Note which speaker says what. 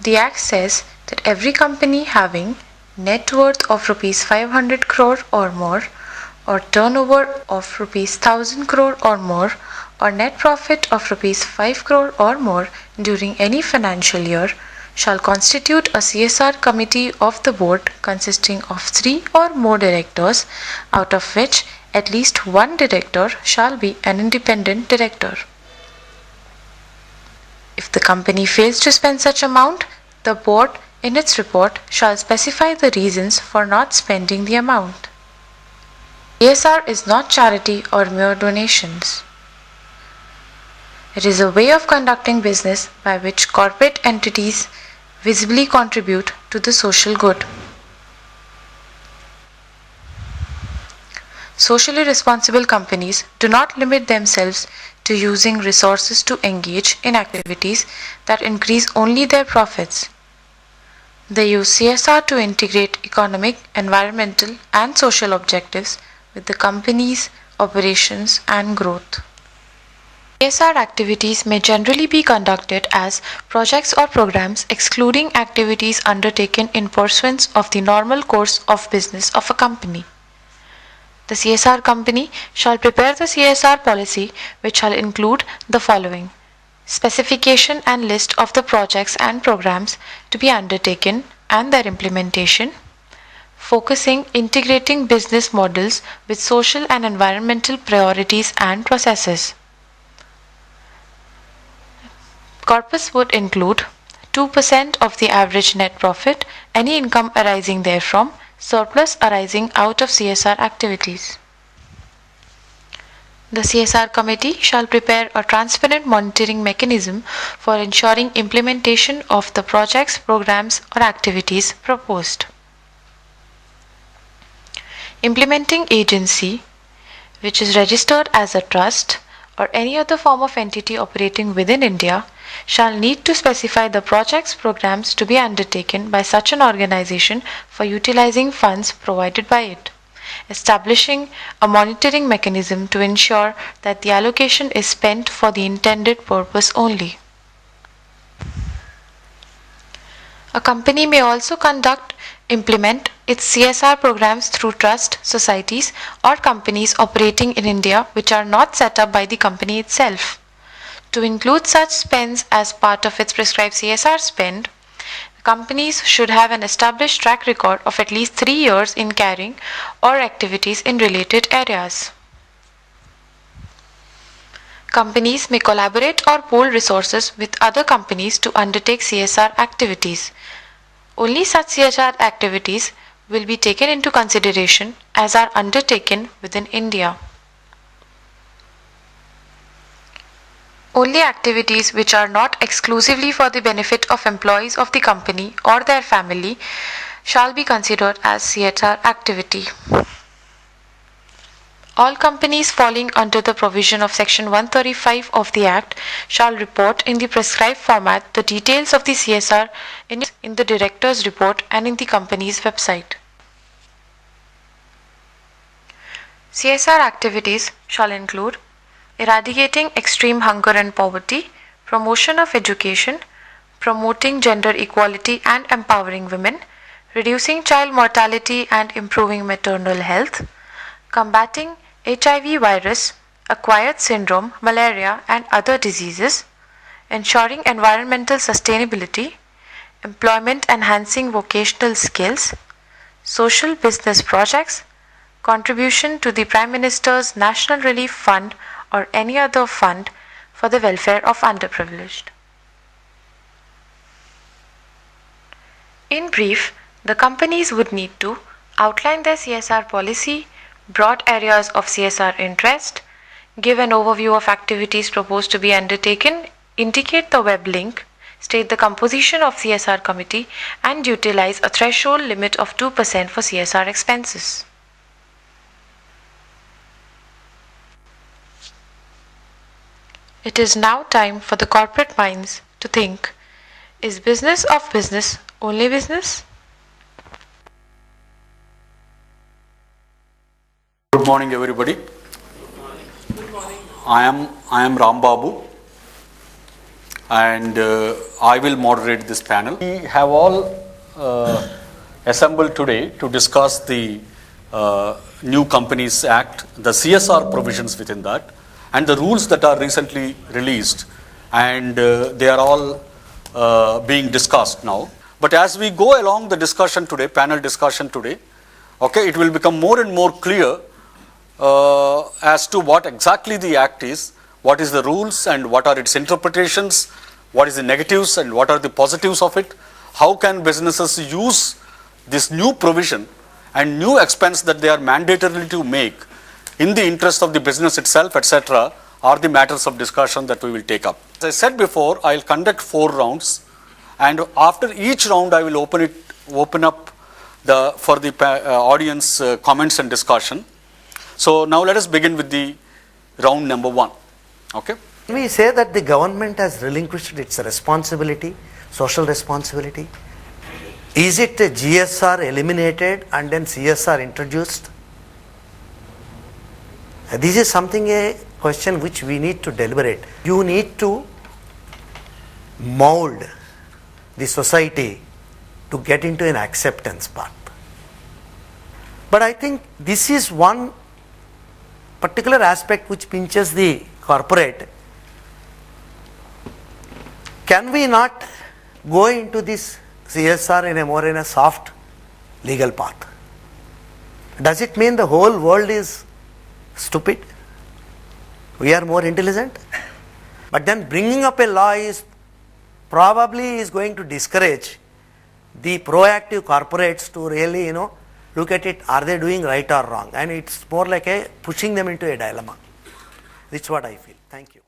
Speaker 1: The Act says that every company having net worth of rupees 500 crore or more, or turnover of rupees 1000 crore or more, or net profit of rupees 5 crore or more during any financial year shall constitute a CSR committee of the board consisting of 3 or more directors, out of which at least one director shall be an independent director. If the company fails to spend such amount, the board in its report shall specify the reasons for not spending the amount. CSR is not charity or mere donations. It is a way of conducting business by which corporate entities visibly contribute to the social good. Socially responsible companies do not limit themselves to using resources to engage in activities that increase only their profits. They use CSR to integrate economic, environmental, and social objectives with the company's operations and growth. CSR activities may generally be conducted as projects or programs, excluding activities undertaken in pursuance of the normal course of business of a company. The CSR company shall prepare the CSR policy, which shall include the following: specification and list of the projects and programs to be undertaken and their implementation, focusing integrating business models with social and environmental priorities and processes. Corpus would include 2% of the average net profit, any income arising therefrom, surplus arising out of CSR activities. The CSR committee shall prepare a transparent monitoring mechanism for ensuring implementation of the projects, programs, or activities proposed. Implementing agency, which is registered as a trust or any other form of entity operating within India, shall need to specify the projects, programs to be undertaken by such an organization for utilizing funds provided by it, establishing a monitoring mechanism to ensure that the allocation is spent for the intended purpose only. A company may also implement its CSR programs through trust, societies, or companies operating in India which are not set up by the company itself. To include such spends as part of its prescribed CSR spend, companies should have an established track record of at least 3 years in carrying or activities in related areas. Companies may collaborate or pool resources with other companies to undertake CSR activities. Only such CSR activities will be taken into consideration as are undertaken within India. Only activities which are not exclusively for the benefit of employees of the company or their family shall be considered as CSR activity. All companies falling under the provision of Section 135 of the Act shall report in the prescribed format the details of the CSR in the Director's report and in the company's website. CSR activities shall include eradicating extreme hunger and poverty, promotion of education, promoting gender equality and empowering women, reducing child mortality and improving maternal health, combating HIV virus, acquired syndrome, malaria and other diseases, ensuring environmental sustainability, employment enhancing vocational skills, social business projects, contribution to the Prime Minister's National Relief Fund or any other fund for the welfare of underprivileged. In brief, the companies would need to outline their CSR policy, broad areas of CSR interest, give an overview of activities proposed to be undertaken, indicate the web link, state the composition of CSR committee, and utilize a threshold limit of 2% for CSR expenses. It is now time for the corporate minds to think, is business of business only business?
Speaker 2: Good morning, everybody. I am Ram Babu. and I will moderate this panel. We have all assembled today to discuss the New Companies Act, the CSR provisions within that, and the rules that are recently released, and they are all being discussed now. But as we go along the discussion today, panel discussion today, okay, it will become more and more clear as to what exactly the act is, what is the rules and what are its interpretations, what is the negatives and what are the positives of it, how can businesses use this new provision and new expense that they are mandatorily to make in the interest of the business itself, etc., are the matters of discussion that we will take up. As I said before, I will conduct 4 rounds, and after each round I will open up for the audience comments and discussion. So now let us begin with the round number 1. Okay.
Speaker 3: We say that the government has relinquished its responsibility, social responsibility. Is it a GSR eliminated and then CSR introduced? This is a question which we need to deliberate. You need to mold the society to get into an acceptance path. But I think this is one particular aspect which pinches the corporate. Can we not go into this CSR in a soft legal path? Does it mean the whole world is stupid? We are more intelligent? But then bringing up a law is probably going to discourage the proactive corporates to really, look at it, are they doing right or wrong? And it's more like pushing them into a dilemma. That's what I feel. Thank you.